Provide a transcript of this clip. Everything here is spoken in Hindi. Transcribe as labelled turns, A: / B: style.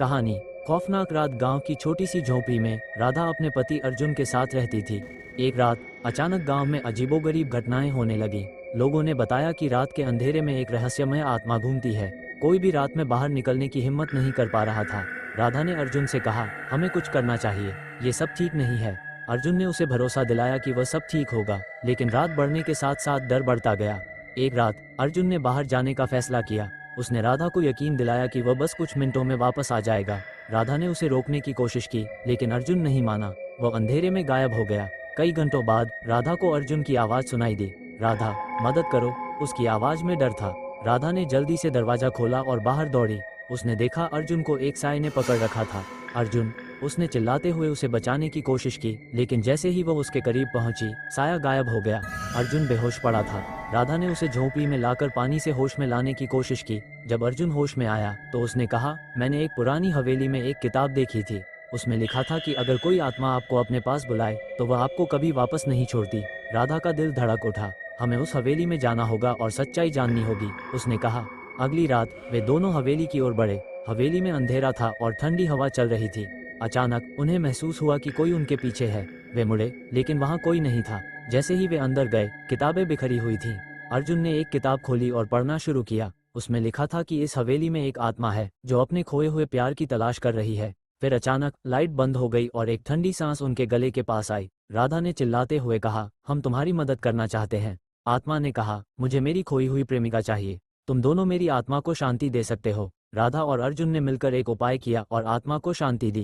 A: कहानी। खौफनाक रात। गांव की छोटी सी झोंपड़ी में राधा अपने पति अर्जुन के साथ रहती थी। एक रात अचानक गांव में अजीबोगरीब घटनाएं होने लगी। लोगों ने बताया कि रात के अंधेरे में एक रहस्यमय आत्मा घूमती है। कोई भी रात में बाहर निकलने की हिम्मत नहीं कर पा रहा था। राधा ने अर्जुन से कहा, हमें कुछ करना चाहिए, ये सब ठीक नहीं है। अर्जुन ने उसे भरोसा दिलाया कि वह सब ठीक होगा, लेकिन रात बढ़ने के साथ साथ डर बढ़ता गया। एक रात अर्जुन ने बाहर जाने का फैसला किया। उसने राधा को यकीन दिलाया कि वह बस कुछ मिनटों में वापस आ जाएगा। राधा ने उसे रोकने की कोशिश की, लेकिन अर्जुन नहीं माना। वह अंधेरे में गायब हो गया। कई घंटों बाद राधा को अर्जुन की आवाज़ सुनाई दी। राधा, मदद करो। उसकी आवाज़ में डर था। राधा ने जल्दी से दरवाज़ा खोला और बाहर दौड़ी। उसने देखा अर्जुन को एक साये ने पकड़ रखा था। अर्जुन, उसने चिल्लाते हुए उसे बचाने की कोशिश की, लेकिन जैसे ही वह उसके करीब पहुंची, साया गायब हो गया। अर्जुन बेहोश पड़ा था। राधा ने उसे झोंपड़ी में लाकर पानी से होश में लाने की कोशिश की। जब अर्जुन होश में आया तो उसने कहा, मैंने एक पुरानी हवेली में एक किताब देखी थी। उसमें लिखा था कि अगर कोई आत्मा आपको अपने पास बुलाए तो वह आपको कभी वापस नहीं छोड़ती। राधा का दिल धड़क उठा। हमें उस हवेली में जाना होगा और सच्चाई जाननी होगी, उसने कहा। अगली रात वे दोनों हवेली की ओर बढ़े। हवेली में अंधेरा था और ठंडी हवा चल रही थी। अचानक उन्हें महसूस हुआ कि कोई उनके पीछे है। वे मुड़े, लेकिन वहां कोई नहीं था। जैसे ही वे अंदर गए, किताबें बिखरी हुई थीं। अर्जुन ने एक किताब खोली और पढ़ना शुरू किया। उसमें लिखा था कि इस हवेली में एक आत्मा है जो अपने खोए हुए प्यार की तलाश कर रही है। फिर अचानक लाइट बंद हो गई और एक ठंडी सांस उनके गले के पास आई। राधा ने चिल्लाते हुए कहा, हम तुम्हारी मदद करना चाहते हैं। आत्मा ने कहा, मुझे मेरी खोई हुई प्रेमिका चाहिए। तुम दोनों मेरी आत्मा को शांति दे सकते हो। राधा और अर्जुन ने मिलकर एक उपाय किया और आत्मा को शांति दी।